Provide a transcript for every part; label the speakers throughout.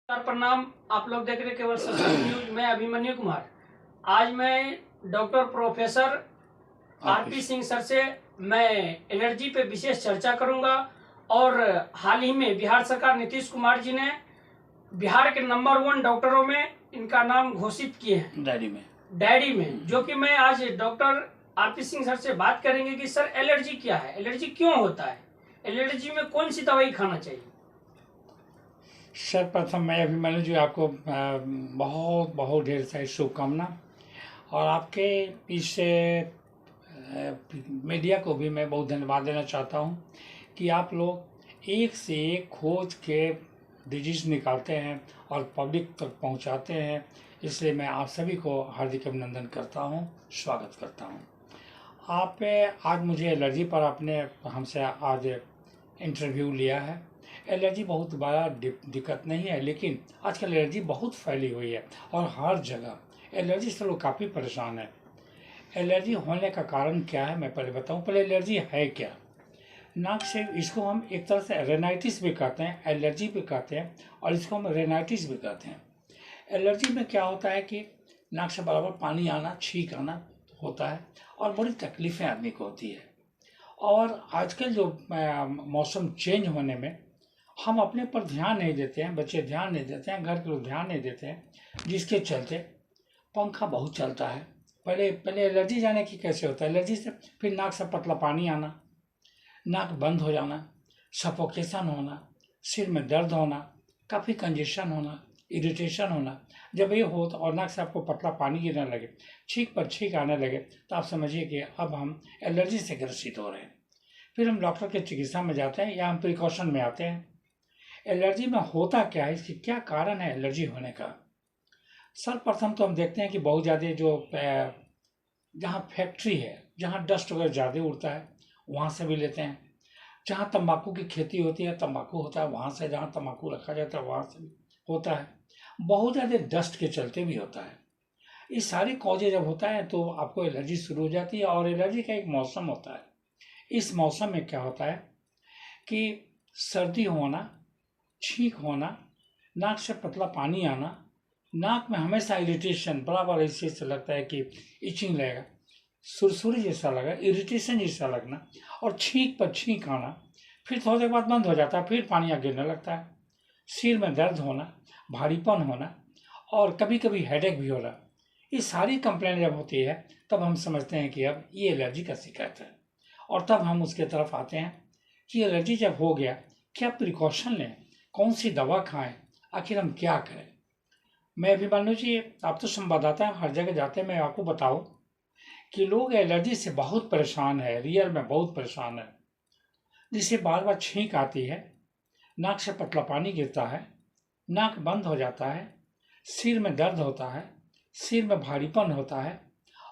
Speaker 1: प्रणाम। आप लोग देख रहे केवल संस्कृत न्यूज में अभिमन्यु कुमार। आज मैं doctor professor RP Singh sir से मैं एलर्जी पे विशेष चर्चा करूंगा। और हाल ही में बिहार सरकार नीतीश कुमार जी ने बिहार के नंबर 1 डॉक्टरों में इनका नाम घोषित किए हैं डायरी में जो कि मैं आज डॉक्टर आरपी सिंह सर से बात करेंगे कि सर एलर्जी क्या है, एलर्जी क्यों होता है, एलर्जी में कौन सी दवाई खाना चाहिए।
Speaker 2: सर्वप्रथम मैं अभिमन्यु जी आपको बहुत बहुत ढेर सारी शुभकामना और आपके पीछे मीडिया को भी मैं बहुत धन्यवाद देना चाहता हूं कि आप लोग एक से एक खोज के डिजीज़ निकालते हैं और पब्लिक तक पहुंचाते हैं। इसलिए मैं आप सभी को हार्दिक अभिनंदन करता हूं, स्वागत करता हूं। आप आज मुझे एलर्जी पर आपने हमसे आज इंटरव्यू लिया है। एलर्जी बहुत बड़ा दिक्कत नहीं है, लेकिन आजकल एलर्जी बहुत फैली हुई है और हर जगह एलर्जी से लोग काफ़ी परेशान है। एलर्जी होने का कारण क्या है मैं पहले बताऊं। पहले एलर्जी है क्या। नाक से, इसको हम एक तरह से रेनाइटिस भी कहते हैं, एलर्जी भी कहते हैं और इसको हम रेनाइटिस भी कहते हैं। एलर्जी में क्या होता है कि नाक से बराबर पानी आना, छींक आना होता है और बड़ी तकलीफ़ें आदमी को होती है। और आजकल जो मौसम चेंज होने में हम अपने पर ध्यान नहीं देते हैं, बच्चे ध्यान नहीं देते हैं, घर के लोग ध्यान नहीं देते हैं, जिसके चलते पंखा बहुत चलता है। पहले एलर्जी जाने की कैसे होता है। एलर्जी से फिर नाक से पतला पानी आना, नाक बंद हो जाना, सफोकेशन होना, सिर में दर्द होना, काफ़ी कंजेशन होना, इरिटेशन होना। जब ये हो तो और नाक से आपको पतला पानी गिरने लगे, छींक पर छींक आने लगे, तो आप समझिए कि अब हम एलर्जी से ग्रसित हो रहे हैं। फिर हम डॉक्टर के चिकित्सा में जाते हैं या हम प्रिकॉशन में आते हैं। एलर्जी में होता क्या है, इसकी क्या कारण है एलर्जी होने का। सर्वप्रथम तो हम देखते हैं कि बहुत ज़्यादा जो जहाँ फैक्ट्री है, जहाँ डस्ट वगैरह ज़्यादा उड़ता है वहाँ से भी लेते हैं। जहाँ तंबाकू की खेती होती है, तंबाकू होता है वहाँ से, जहाँ तंबाकू रखा जाता है वहाँ से भी होता है। बहुत ज़्यादा डस्ट के चलते भी होता है। ये सारी कॉजेज जब होता है तो आपको एलर्जी शुरू हो जाती है। और एलर्जी का एक मौसम होता है। इस मौसम में क्या होता है कि सर्दी होना, छींक होना, नाक से पतला पानी आना, नाक में हमेशा इरिटेशन, बराबर ऐसे लगता है कि इचिंग लगेगा, सुरसुरी जैसा लगा, इरिटेशन जैसा लगना और छींक पर छींक आना। फिर थोड़ी देर बाद बंद हो जाता है, फिर पानी गिरने लगता है। सिर में दर्द होना, भारीपन होना और कभी कभी हेडेक भी हो रहा। ये सारी कंप्लेंट जब होती है तब हम समझते हैं कि अब ये एलर्जी का शिकायत है। और तब हम उसके तरफ आते हैं कि एलर्जी जब हो गया क्या प्रिकॉशन लें, कौन सी दवा खाएं, आखिर हम क्या करें। मैं अभिमन्यु जी, आप तो संवाददाता हैं, हर जगह जाते हैं। मैं आपको बताऊं कि लोग एलर्जी से बहुत परेशान है, रियल में बहुत परेशान है। जिससे बार बार छींक आती है, नाक से पतला पानी गिरता है, नाक बंद हो जाता है, सिर में दर्द होता है, सिर में भारीपन होता है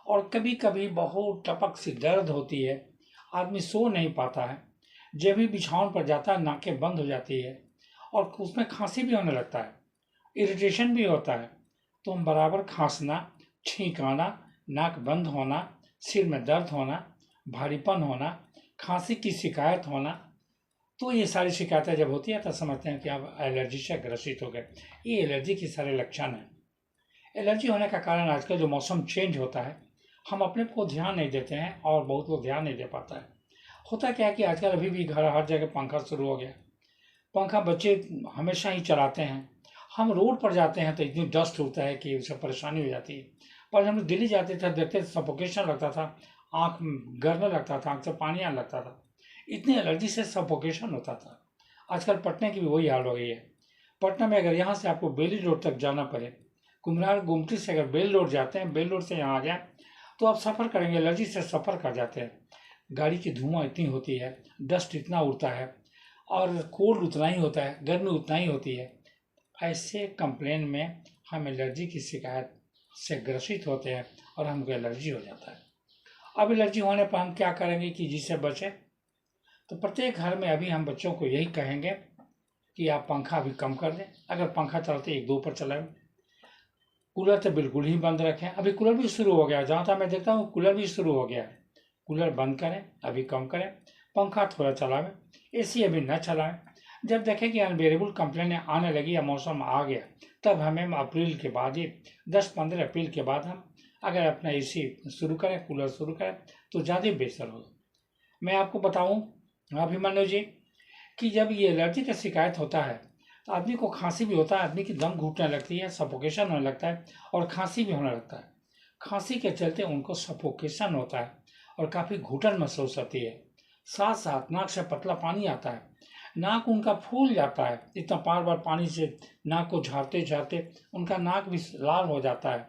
Speaker 2: और कभी कभी बहुत टपक सी दर्द होती है। आदमी सो नहीं पाता है। जब भी बिछावन पर जाता है नाकें बंद हो जाती है और उसमें खांसी भी होने लगता है, इरिटेशन भी होता है। तो हम बराबर खांसना, छींकाना, नाक बंद होना, सिर में दर्द होना, भारीपन होना, खांसी की शिकायत होना, तो ये सारी शिकायतें जब होती है तो समझते हैं कि आप एलर्जी से ग्रसित हो गए। ये एलर्जी के सारे लक्षण हैं। एलर्जी होने का कारण आजकल जो मौसम चेंज होता है, हम अपने को ध्यान नहीं देते हैं और बहुत लोग ध्यान नहीं दे पाता है। होता क्या है कि आजकल अभी भी घर हर जगह पंखा शुरू हो गया। पंखा बच्चे हमेशा ही चलाते हैं। हम रोड पर जाते हैं तो इतनी डस्ट होता है कि उससे परेशानी हो जाती है। पर हम दिल्ली जाते थे, देखते सफोकेशन लगता था, आँख गरने लगता था, आँख से पानी आने लगता था, इतनी एलर्जी से सफोकेशन होता था। आजकल पटना की भी वही हाल हो गई है। पटना में अगर यहाँ से आपको बेली रोड तक जाना पड़े, कुम्हरार गुमटी से अगर बेल रोड जाते हैं, बेल रोड से यहाँ आ जाए तो आप सफ़र करेंगे, एलर्जी से सफ़र कर जाते हैं। गाड़ी की धुआं इतनी होती है, डस्ट इतना उड़ता है और कोल्ड उतना ही होता है, गर्मी उतना ही होती है। ऐसे कंप्लेन में हम एलर्जी की शिकायत से ग्रसित होते हैं और हमको एलर्जी हो जाता है। अब एलर्जी होने पर हम क्या करेंगे कि जिससे बचें। तो प्रत्येक घर में अभी हम बच्चों को यही कहेंगे कि आप पंखा अभी कम कर दें। अगर पंखा चलते 1-2 पर चलाएं। कूलर तो बिल्कुल ही बंद रखें। अभी कूलर भी शुरू हो गया, जहाँ तक मैं देखता हूँ कूलर भी शुरू हो गया है। कूलर बंद करें, अभी कम करें, पंखा थोड़ा चलाएं, एसी अभी न चलाएं। जब देखें कि अनबेरेबल कंप्लेंट आने लगी या मौसम आ गया, तब हमें अप्रैल के बाद ही 10-15 अप्रैल के बाद हम अगर अपना एसी शुरू करें, कूलर शुरू करें, तो ज़्यादा बेहतर होगा। मैं आपको बताऊं अभिमन्यु जी कि जब ये एलर्जी का शिकायत होता है तो आदमी को खांसी भी होता है, आदमी की दम घुटने लगती है, सफोकेशन होने लगता है और खांसी भी होने लगता है। खांसी के चलते उनको सफोकेशन होता है और काफ़ी घुटन महसूस होती है। साथ साथ नाक से पतला पानी आता है, नाक उनका फूल जाता है, इतना बार बार पानी से नाक को झाड़ते झाड़ते उनका नाक भी लाल हो जाता है,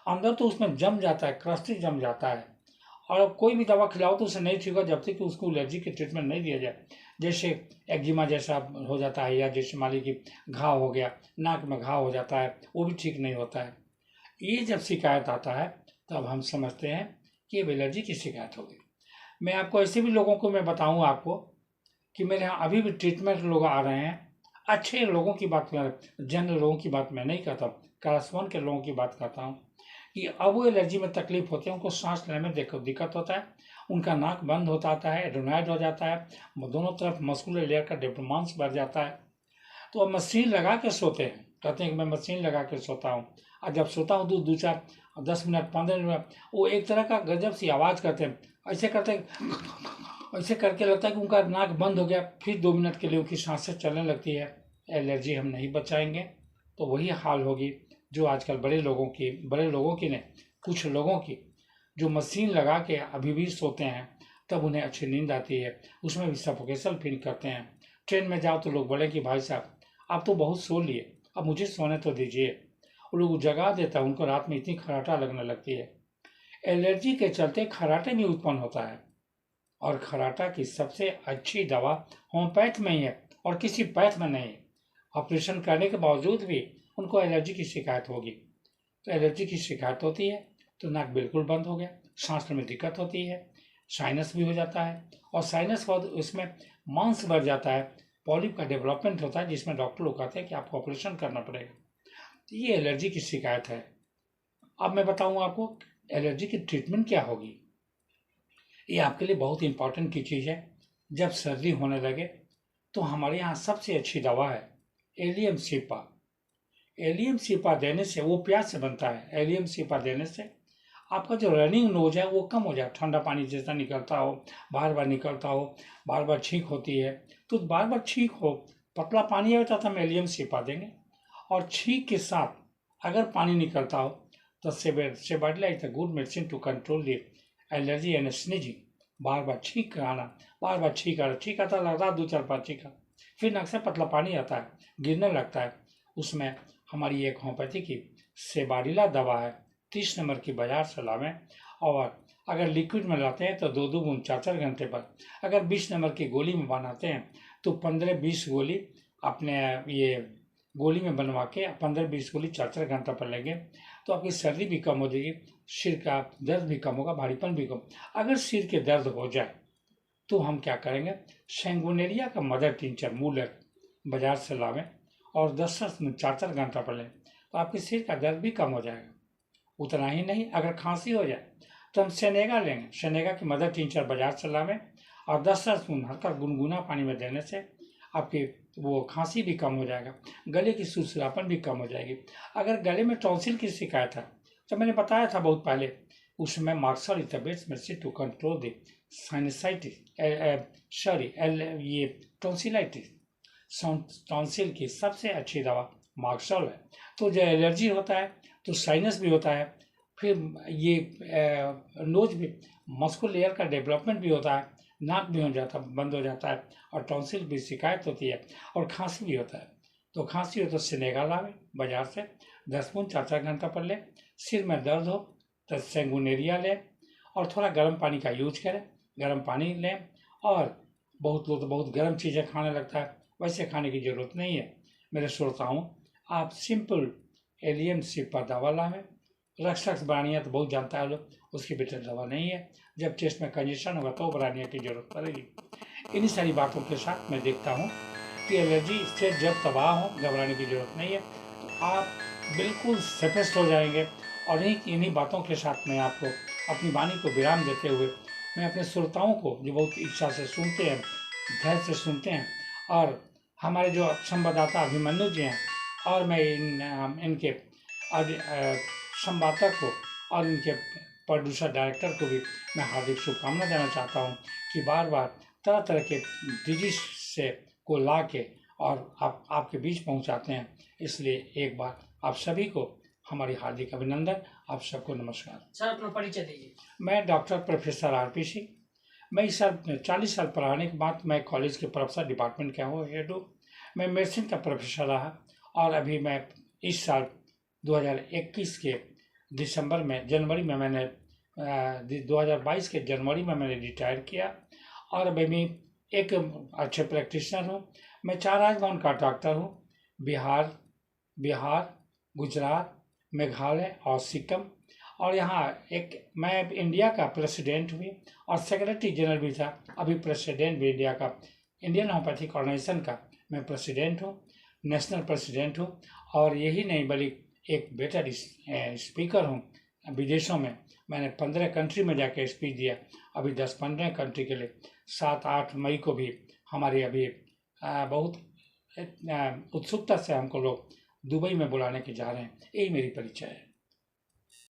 Speaker 2: अंदर तो उसमें जम जाता है, क्रस्टी जम जाता है। और अब कोई भी दवा खिलाओ तो उसे नहीं ठीक होगा जब तक कि उसको एलर्जी के ट्रीटमेंट नहीं दिया जाए। जैसे एक्जिमा जैसा हो जाता है, या जैसे मान लीजिए घाव हो गया, नाक में घाव हो जाता है, वो भी ठीक नहीं होता है। ये जब शिकायत आता है तब हम समझते हैं कि ये एलर्जी की शिकायत होगी। मैं आपको ऐसे भी लोगों को मैं बताऊँ आपको कि मेरे यहाँ अभी भी ट्रीटमेंट लोग आ रहे हैं, अच्छे लोगों की बात कर, जनरल लोगों की बात मैं नहीं करता हूँ, क्लास 1 के लोगों की बात करता हूँ कि अब वो एलर्जी में तकलीफ होती है, उनको सांस लेने में देखो दिक्कत होता है, उनका नाक बंद होता आता है, एडोनाइड हो जाता है, दोनों तरफ मस्कुलर लेयर का डेवलपमेंट बढ़ जाता है। तो अब मशीन लगा के सोते हैं, कहते हैं कि मैं मशीन लगा के सोता हूँ, और जब सोता हूँ तो 2-4-10 मिनट 15 मिनट वो एक तरह का गजब सी आवाज़ करते हैं, ऐसे करते हैं, ऐसे करके लगता है कि उनका नाक बंद हो गया, फिर 2 मिनट के लिए उनकी सांसें चलने लगती है। एलर्जी हम नहीं बचाएंगे तो वही हाल होगी जो आजकल बड़े लोगों की नहीं, कुछ लोगों की, जो मशीन लगा के अभी भी सोते हैं, तब उन्हें अच्छी नींद आती है, उसमें भी सफोकेशन फील करते हैं। ट्रेन में जाओ तो लोग बोले कि भाई साहब आप तो बहुत सो लिए, अब मुझे सोने तो दीजिए। वो लोग जगा देता है, उनको रात में इतनी खर्राटा लगने लगती है। एलर्जी के चलते खर्राटे भी उत्पन्न होता है, और खर्राटा की सबसे अच्छी दवा होम्योपैथ में ही है और किसी पैथ में नहीं। ऑपरेशन करने के बावजूद भी उनको एलर्जी की शिकायत होगी। तो एलर्जी की शिकायत होती है तो नाक बिल्कुल बंद हो गया, सांस में दिक्कत होती है, साइनस भी हो जाता है, और साइनस बाद उसमें मांस बढ़ जाता है, पॉलिप का डेवलपमेंट होता है, जिसमें डॉक्टर लोग कहते हैं कि आपको ऑपरेशन करना पड़ेगा। तो ये एलर्जी की शिकायत है। अब मैं बताऊँ आपको एलर्जी की ट्रीटमेंट क्या होगी। ये आपके लिए बहुत इंपॉर्टेंट की चीज़ है। जब सर्दी होने लगे तो हमारे यहाँ सबसे अच्छी दवा है एलियम सीपा। एलियम सीपा देने से, वो प्याज से बनता है, एलियम सीपा देने से आपका जो रनिंग नोज है वो कम हो जाए, ठंडा पानी जैसा निकलता हो, बार बार निकलता हो, बार बार छींक होती है, तो बार बार छींक हो, पतला पानी आता था हम एलियम सीपा देंगे। और छींक के साथ अगर पानी निकलता हो तो sabadilla is a good medicine to control the allergy and sneezing. बार बार छींक आना, बार बार छींक आना, छींक आता लगातार 2-4 बार छींका, फिर नक से पतला पानी आता है, गिरने लगता है। उसमें हमारी एक होम्योपैथी की सेबाडिला दवा है, 30 नंबर की बाजार से लावें, और अगर लिक्विड में लाते हैं तो 2-2 बूंद 4-4 घंटे पर, अगर 20 नंबर की गोली में बनाते हैं तो 15-20 गोली अपने ये गोली में बनवा के 15-20 गोली 4-4 घंटा पर लेंगे तो आपकी सर्दी भी कम हो जाएगी, सिर का दर्द भी कम होगा, भारीपन भी कम। अगर सिर के दर्द हो जाए तो हम क्या करेंगे, सैंगुनेरिया का मदर टिंचर मूलर बाजार से लावें और 10 मिनट 4-4 घंटा पर लें तो आपके सिर का दर्द भी कम हो जाएगा। उतना ही नहीं, अगर खांसी हो जाए तो हम सेनेगा लेंगे, सेनेगा की मदर टिंचर बाजार से लावें और 10 मिनट हल्का गुनगुना पानी में देने से आपकी वो खांसी भी कम हो जाएगा, गले की सुसरापन भी कम हो जाएगी। अगर गले में टॉन्सिल की शिकायत है तो मैंने बताया था बहुत पहले, उसमें मार्क्सर is the best medicine to control the sinusitis, ये टॉन्सिलाइटिस। टॉन्सिल की सबसे अच्छी दवा मार्क्सर है। तो जो एलर्जी होता है तो साइनस भी होता है, फिर ये नोज भी, मस्कुलर लेयर का डेवलपमेंट भी होता है, नाक भी हो जाता बंद हो जाता है, और टॉन्सिल भी शिकायत होती है, और खांसी भी होता है। तो खांसी हो तो सेनेगा लावे बाजार से, 10 बूंद 4-4 घंटा पर ले। सिर में दर्द हो तो सैंगुनेरिया लें और थोड़ा गर्म पानी का यूज करें, गर्म पानी लें। और बहुत लोग तो बहुत गर्म चीज़ें खाने लगता है, वैसे खाने की ज़रूरत नहीं है। मेरे श्रोताओं, आप सिंपल एलियम सीपा दवा लावें। रक्स ब्रानिया तो बहुत जानता है लोग, उसकी बेटर दवा नहीं है, जब चेस्ट में कंजेशन होगा तो ब्रानिया की जरूरत पड़ेगी। इन्हीं सारी बातों के साथ मैं देखता हूँ कि एलर्जी से जब तबाह हो, घबराने की जरूरत नहीं है, तो आप बिल्कुल सेफेस्ट हो जाएंगे। और इन्हीं बातों के साथ मैं आपको अपनी वाणी को विराम देते हुए, मैं अपने श्रोताओं को जो बहुत इच्छा से सुनते हैं, धैर्य से सुनते हैं और हमारे जो संवाददाता अभिमन्यु जी हैं, और मैं इनके संवादक को और इनके प्रोड्यूसर डायरेक्टर को भी मैं हार्दिक शुभकामना देना चाहता हूँ कि बार बार तरह तरह के डिजीज से को ला के और आपके बीच पहुँचाते हैं। इसलिए एक बार आप सभी को हमारी हार्दिक अभिनंदन। आप सबको नमस्कार।
Speaker 1: सर अपना परिचय दीजिए।
Speaker 2: मैं डॉक्टर प्रोफेसर आरपी सिंह। मैं इस साल 40 साल पढ़ाने के बाद मैं कॉलेज के प्रोफेसर डिपार्टमेंट का हेड हूँ। मैं मेडिसिन का प्रोफेसर रहा और अभी मैं इस साल 2021 के जनवरी में मैंने 2022 के जनवरी में मैंने रिटायर किया और अभी मैं एक अच्छे प्रैक्टिशनर हूँ। मैं 4 राजभवन का डॉक्टर हूँ। बिहार, गुजरात, मेघालय और सिक्किम, और यहाँ मैं इंडिया का प्रेसिडेंट भी और सेक्रेटरी जनरल भी था। अभी प्रेसिडेंट भी इंडिया का इंडियन होम्योपैथिक ऑर्गेनाइजेशन का मैं प्रेसिडेंट हूँ, नेशनल प्रेसिडेंट हूँ। और यही नहीं बल्कि एक बेटर स्पीकर हूँ। विदेशों में मैंने 15 कंट्री में जाके स्पीच दिया। अभी 10-15 कंट्री के लिए 7-8 मई को भी हमारे अभी बहुत उत्सुकता से हमको लोग दुबई में बुलाने के जा रहे हैं। यही मेरी परिचय है।